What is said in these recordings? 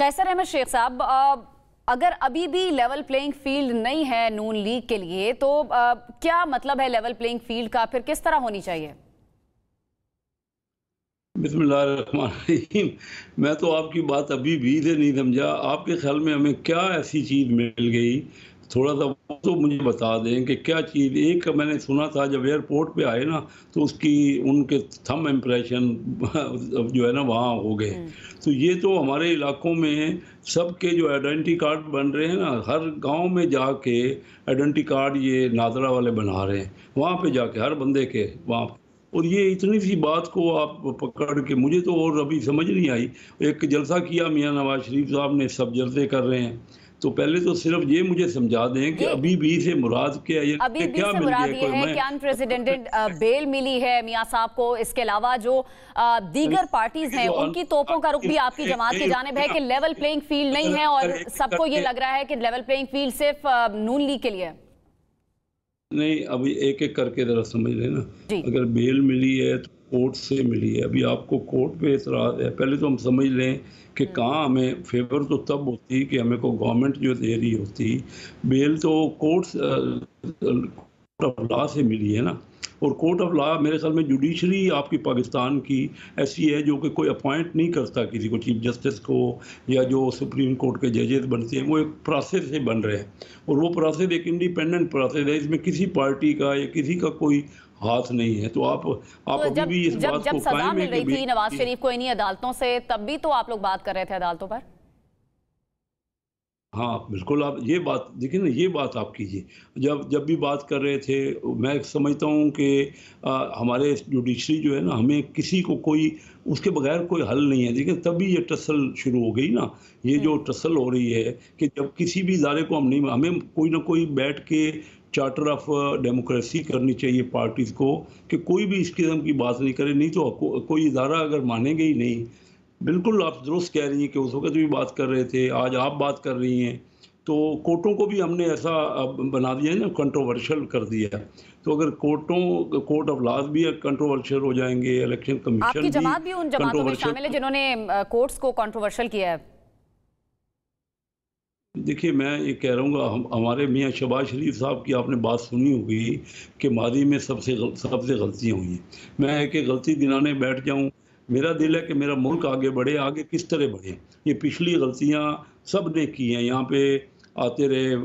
قیصر احمد شیخ صاحب، اگر ابھی بھی لیول پلینگ فیلڈ نہیں ہے نون لیگ کے لیے تو کیا مطلب ہے لیول پلینگ فیلڈ کا؟ پھر کس طرح ہونی چاہیے؟ بسم اللہ الرحمن الرحیم۔ میں تو آپ کی بات ابھی بھی سے نہیں سمجھا۔ آپ کے خیال میں ہمیں کیا ایسی چیز مل گئی؟ تھوڑا سا وہ تو مجھے بتا دیں کہ کیا چیز۔ ایک میں نے سنا تھا جب ایئرپورٹ پہ آئے نا تو اس کی ان کے تھم امپریشن جو ہے نا وہاں ہو گئے۔ تو یہ تو ہمارے علاقوں میں سب کے جو آئیڈینٹی کارڈ بن رہے ہیں نا، ہر گاؤں میں جا کے آئیڈینٹی کارڈ یہ نادرہ والے بنا رہے ہیں، وہاں پہ جا کے ہر بندے کے وہاں پہ۔ اور یہ اتنی سی بات کو آپ پکڑ کے مجھے تو اور ابھی سمجھ نہیں آئی۔ ایک جلسہ کیا میاں نواز شریف صاحب نے، سب جلسے کر رہے ہیں، تو پہلے تو صرف یہ مجھے سمجھا دیں کہ ابھی بھی سے مراد کیا ہے؟ ابھی بھی سے مراد یہ ہے کہ انپریسیڈنٹڈ بیل ملی ہے میاں صاحب کو۔ اس کے علاوہ جو دیگر پارٹیز ہیں ان کی توپوں کا رخ بھی آپ کی جماعت کی جانب ہے کہ لیول پلینگ فیلڈ نہیں ہے، اور سب کو یہ لگ رہا ہے کہ لیول پلینگ فیلڈ صرف نون لیگ کے لیے ہے۔ نہیں، ابھی ایک ایک کر کے ذرا سمجھ لیں نا۔ اگر بیل ملی ہے تو کورٹ سے ملی ہے۔ ابھی آپ کو کورٹ پہ اعتراض ہے، پہلے تو ہم سمجھ لیں کہ کہاں ہمیں فیور تو تب ہوتی کہ ہمیں کو گورنمنٹ جو دے رہی ہوتی۔ بیل تو کورٹ آف لا سے ملی ہے نا، اور کورٹ آف لا میرے خیال میں جوڈیشری آپ کی پاکستان کی ایسی ہے جو کہ کوئی اپوائنٹ نہیں کرتا کسی کو، چیف جسٹس کو یا جو سپریم کورٹ کے ججز بنتے ہیں، وہ ایک پروسیس سے بن رہے ہیں، اور وہ پروسیس ایک انڈیپینڈنٹ پروسیس ہے، اس میں کسی پارٹی کا یا کسی کا کوئی ہاتھ نہیں ہے۔ تو آپ ابھی بھی اس بات کو سزا مل رہی تھی نواز شریف کو انہی عدالتوں سے، تب بھی تو آپ لوگ بات کر رہے تھے عدالتوں پر۔ ہاں بالکل، آپ یہ بات دیکھیں نا، یہ بات آپ کیجئے۔ جب بھی بات کر رہے تھے، میں سمجھتا ہوں کہ ہمارے جوڈیشری جو ہے نا، ہمیں کسی کو کوئی اس کے بغیر کوئی حل نہیں ہے۔ دیکھیں تبھی یہ ٹسل شروع ہو گئی نا، یہ جو ٹسل ہو رہی ہے کہ جب کسی بھی ادارے کو ہمیں کوئی نہ کوئی بیٹھ کے چارٹر آف ڈیموکریسی کرنی چاہیے پارٹیز کو، کہ کوئی بھی اس قسم کی بات نہیں کرے، نہیں تو کوئی ادارہ اگر مانیں گے ہی نہیں۔ بالکل آپ درست کہہ رہی ہیں کہ اس وقت بھی بات کر رہے تھے، آج آپ بات کر رہی ہیں، تو کورٹوں کو بھی ہم نے ایسا بنا دیا ہے نا، کنٹروورشل کر دیا ہے۔ تو اگر کورٹ آف لاز بھی کنٹروورشل ہو جائیں گے، الیکشن کمیشن بھی۔ آپ کی جماعت بھی ان جماعتوں میں شامل ہے جنہوں نے کورٹس کو کنٹروورشل کیا ہے؟ دیکھیے میں یہ کہہ رہا ہوں گا، ہمارے میاں شہباز شریف صاحب کی آپ نے بات سنی ہوگی کہ ماضی میں سب سے غلطیاں ہوئی ہیں۔ میں ایک غلطی گنانے بیٹھ جاؤں، میرا دل ہے کہ میرا ملک آگے بڑھے، آگے کس طرح بڑھے۔ یہ پچھلی غلطیاں سب نے کی ہیں، یہاں پہ آتے رہے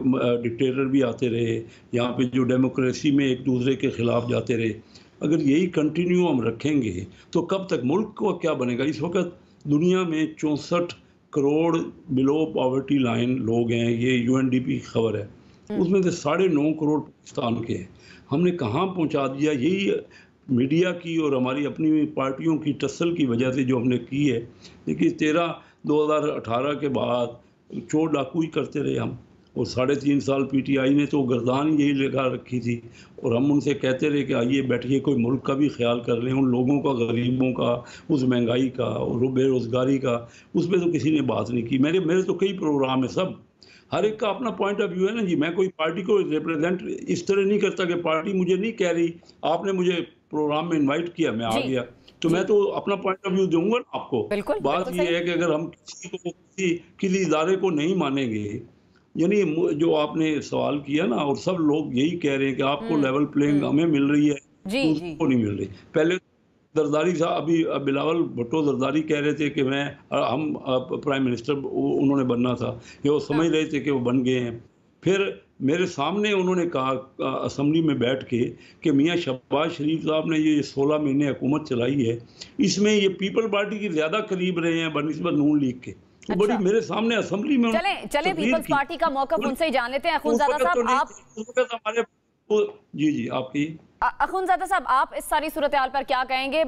ڈکٹیٹر بھی آتے رہے، یہاں پہ جو ڈیموکریسی میں ایک دوسرے کے خلاف جاتے رہے۔ اگر یہی کنٹینیو ہم رکھیں گے تو کب تک ملک کو کیا بنے گا؟ اس وقت دنیا میں 64 کروڑ بلو پاورٹی لائن لوگ ہیں، یہ یو این ڈی پی کی خبر ہے، اس میں سے 9.5 کروڑ پاکستان کے ہیں۔ ہم نے کہاں پہنچا دیا؟ یہی میڈیا کی اور ہماری اپنی پارٹیوں کی ٹسل کی وجہ سے جو ہم نے کی ہے۔ لیکن 2018 کے بعد چور ڈاکوئی کرتے رہے ہم، اور 3.5 سال پی ٹی آئی نے تو گردان یہی لگا رکھی تھی، اور ہم ان سے کہتے رہے کہ آئیے بیٹھیے، کوئی ملک کا بھی خیال کر لیں، ان لوگوں کا، غریبوں کا، اس مہنگائی کا اور بے روزگاری کا، اس پہ تو کسی نے بات نہیں کی۔ میرے تو کئی پروگرام ہیں، سب ہر ایک کا اپنا پوائنٹ آف ویو ہے نا جی۔ میں کوئی پارٹی کو ریپریزنٹ اس طرح نہیں کرتا کہ پارٹی مجھے نہیں کہہ رہی، آپ نے مجھے پروگرام میں انوائٹ کیا، میں آ گیا، تو میں تو اپنا پوائنٹ آف ویو دوں گا نا آپ کو۔ بات یہ ہے کہ اگر ہم کسی ادارے کو نہیں مانیں گے، یعنی جو آپ نے سوال کیا نا، اور سب لوگ یہی کہہ رہے ہیں کہ آپ کو لیول پلینگ ہمیں مل رہی ہے، اس کو نہیں مل رہی۔ پہلے زرداری صاحب، ابھی بلاول بھٹو زرداری کہہ رہے تھے کہ ہم پرائم منسٹر انہوں نے بننا تھا، یہ وہ سمجھ رہے تھے کہ وہ بن گئے ہیں۔ پھر میرے سامنے انہوں نے کہا اسمبلی میں بیٹھ کے کہ میاں شہباز شریف صاحب نے یہ 16 مہینے حکومت چلائی ہے، اس میں یہ پیپل پارٹی کی زیادہ قریب رہے ہیں بنسبت نون لیگ کے۔ بڑی میرے سامنے اسمبلی میں چلیں پیپلز پارٹی کا موقف ان سے ہی جان لیتے ہیں۔ اخونزادہ صاحب آپ کی اخونزادہ صاحب، آپ اس ساری صورتحال پر کیا کہیں گے؟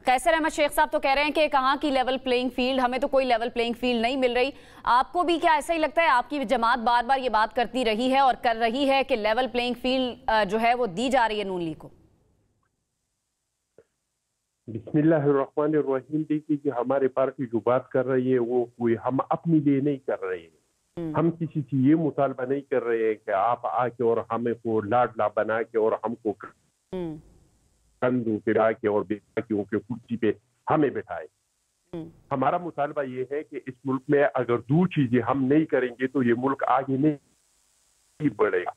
قیصر احمد شیخ صاحب تو کہہ رہے ہیں کہ کہاں کی لیول پلینگ فیلڈ، ہمیں تو کوئی لیول پلینگ فیلڈ نہیں مل رہی۔ آپ کو بھی کیا ایسا ہی لگتا ہے؟ آپ کی جماعت بار بار یہ بات کرتی رہی ہے اور کر رہی ہے کہ لیول پلینگ فیلڈ جو ہے وہ دی جا رہی ہے نون لیگ کو؟ بسم اللہ الرحمن الرحیم۔ دیکھیے کہ ہمارے پارٹی جو بات کر رہی ہے وہ کوئی ہم اپنی لیے نہیں کر رہے ہیں، ہم کسی سے یہ مطالبہ نہیں کر رہے ہیں کہ آپ آ کے اور ہمیں کو لاڈلا بنا کے اور ہم کو کندھوں پہ لا کے اور بے باکیوں کے کرسی پہ ہمیں بٹھائے۔ ہمارا مطالبہ یہ ہے کہ اس ملک میں اگر دو چیزیں ہم نہیں کریں گے تو یہ ملک آگے نہیں بڑھے گا.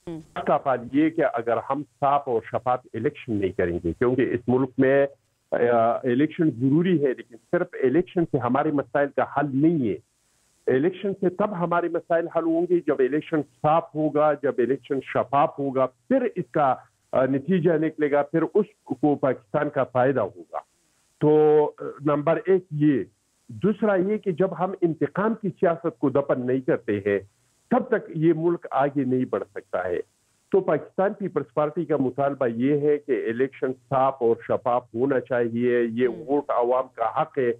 اس کا فال یہ کہ اگر ہم صاف اور شفاف الیکشن نہیں کریں گے، کیونکہ اس ملک میں الیکشن ضروری ہے، لیکن صرف الیکشن سے ہمارے مسائل کا حل نہیں ہے. الیکشن سے تب ہمارے مسائل حل ہوں گے جب الیکشن صاف ہوگا، جب الیکشن شفاف ہوگا، پھر اس کا نتیجہ نکلے گا، پھر اس کو پاکستان کا فائدہ ہوگا. تو نمبر ایک یہ. دوسرا یہ کہ جب ہم انتقام کی سیاست کو دفن نہیں کرتے ہیں تب تک یہ ملک آگے نہیں بڑھ سکتا ہے. تو پاکستان پیپلز پارٹی کا مطالبہ یہ ہے کہ الیکشن صاف اور شفاف ہونا چاہیے. یہ ووٹ عوام کا حق ہے،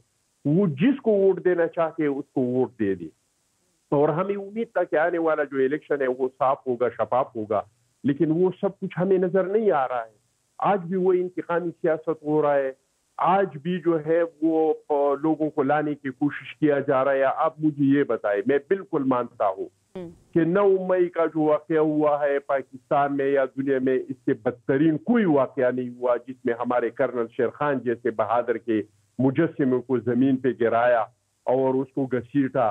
وہ جس کو ووٹ دینا چاہتے اس کو ووٹ دے دے. اور ہمیں امید تھا کہ آنے والا جو الیکشن ہے وہ صاف ہوگا، شفاف ہوگا، لیکن وہ سب کچھ ہمیں نظر نہیں آ رہا ہے. آج بھی وہ انتقامی سیاست ہو رہا ہے، آج بھی جو ہے وہ لوگوں کو لانے کی کوشش کیا جا رہا ہے. اب مجھے یہ بتائے، میں بالکل مانتا ہوں کہ 9 مئی کا جو واقعہ ہوا ہے پاکستان میں یا دنیا میں، اس سے بدترین کوئی واقعہ نہیں ہوا جس میں ہمارے کرنل شیر خان جیسے بہادر کے مجسمے کو زمین پہ گرایا اور اس کو گھسیٹا.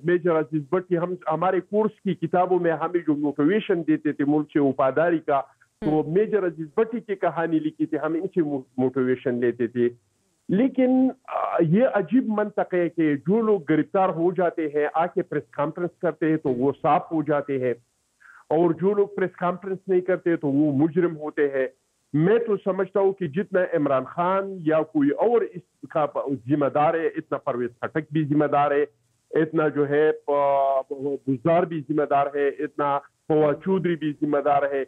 میجر عزیز بٹ ہمارے کورس کی کتابوں میں ہمیں جو موٹیویشن دیتے تھے ملک سے وفاداری کا، تو میجر عزیز بٹی کی کہانی لکھی تھی، ہم ان سے موٹیویشن لیتے تھے. لیکن یہ عجیب منطق ہے کہ جو لوگ گرفتار ہو جاتے ہیں آ کے پریس کانفرنس کرتے ہیں تو وہ صاف ہو جاتے ہیں، اور جو لوگ پریس کانفرنس نہیں کرتے تو وہ مجرم ہوتے ہیں. میں تو سمجھتا ہوں کہ جتنا عمران خان یا کوئی اور اس کا ذمہ دار ہے، اتنا پرویز خٹک بھی ذمہ دار ہے، اتنا جو ہے گزار بھی ذمہ دار ہے، اتنا فواد چودھری بھی ذمہ دار ہے.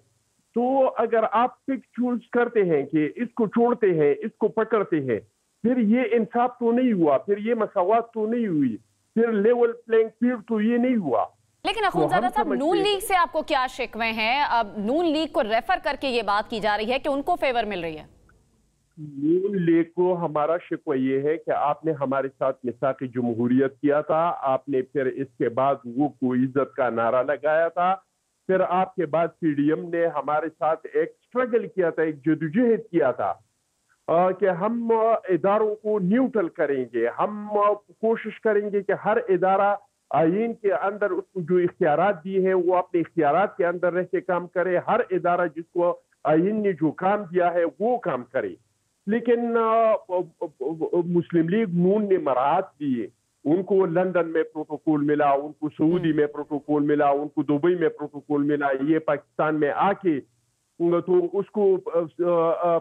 تو اگر آپ پک چوز کرتے ہیں کہ اس کو چھوڑتے ہیں، اس کو پکڑتے ہیں، پھر یہ انصاف تو نہیں ہوا، پھر یہ مساوات تو نہیں ہوئی، پھر لیول پلینگ فیلڈ تو یہ نہیں ہوا. لیکن اخونزادہ صاحب، نون لیگ سے آپ کو کیا شکوے ہیں؟ اب نون لیگ کو ریفر کر کے یہ بات کی جا رہی ہے کہ ان کو فیور مل رہی ہے. نون لیگ کو ہمارا شکوہ یہ ہے کہ آپ نے ہمارے ساتھ میثاق جمہوریت کیا تھا، آپ نے پھر اس کے بعد وہ کوئی عزت کا نعرہ لگایا تھا، پھر آپ کے بعد پی ڈی ایم نے ہمارے ساتھ ایک سٹرگل کیا تھا، ایک جدوجہد کیا تھا کہ ہم اداروں کو نیوٹرل کریں گے، ہم کوشش کریں گے کہ ہر ادارہ آئین کے اندر اس کو جو اختیارات دیے ہیں وہ اپنے اختیارات کے اندر رہ کے کام کرے، ہر ادارہ جس کو آئین نے جو کام دیا ہے وہ کام کرے. لیکن مسلم لیگ نون نے مراعات دیے، ان کو لندن میں پروٹوکول ملا، ان کو سعودی میں پروٹوکول ملا، ان کو دبئی میں پروٹوکول ملا. یہ پاکستان میں آ کے تو اس کو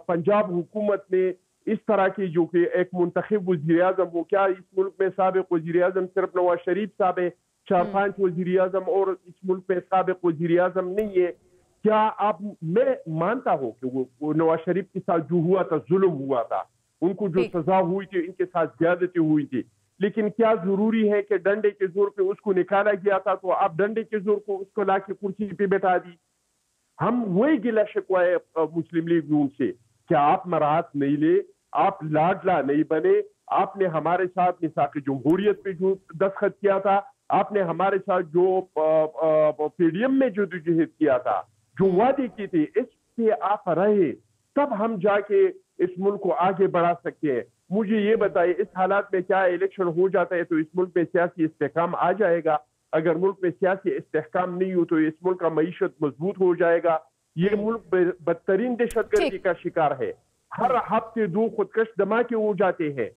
پنجاب حکومت نے اس طرح کی جو کہ ایک منتخب وزیر اعظم، وہ کیا اس ملک میں سابق وزیر اعظم صرف نواز شریف صاحب ہے، 4-5 وزیر اعظم اور اس ملک میں سابق وزیر اعظم نہیں ہے. کیا آپ، میں مانتا ہوں کہ وہ نواز شریف کے ساتھ جو ہوا تھا ظلم ہوا تھا، ان کو جو سزا ہوئی تھی ان کے ساتھ زیادتی ہوئی تھی، لیکن کیا ضروری ہے کہ ڈنڈے کے زور پہ اس کو نکالا گیا تھا تو آپ ڈنڈے کے زور کو اس کو لا کے کرسی پہ بیٹھا دی؟ ہم وہی گلہ شکوہ ہے مسلم لیگ نون سے کہ آپ مراعات نہیں لے، آپ لاڈلا نہیں بنے. آپ نے ہمارے ساتھ میثاق جمہوریت پہ جو دستخط کیا تھا، آپ نے ہمارے ساتھ جو پی ڈی ایم میں جو جدوجہد کیا تھا، جو وعدے کی تھی، اس سے آپ رہے، تب ہم جا کے اس ملک کو آگے بڑھا سکتے ہیں. مجھے یہ بتائیے اس حالات میں کیا الیکشن ہو جاتا ہے تو اس ملک میں سیاسی استحکام آ جائے گا؟ اگر ملک میں سیاسی استحکام نہیں ہو تو اس ملک کا معیشت مضبوط ہو جائے گا. یہ ملک بدترین دہشت گردی کا شکار ہے، ہر ہفتے 2 خودکش دھماکے ہو جاتے ہیں.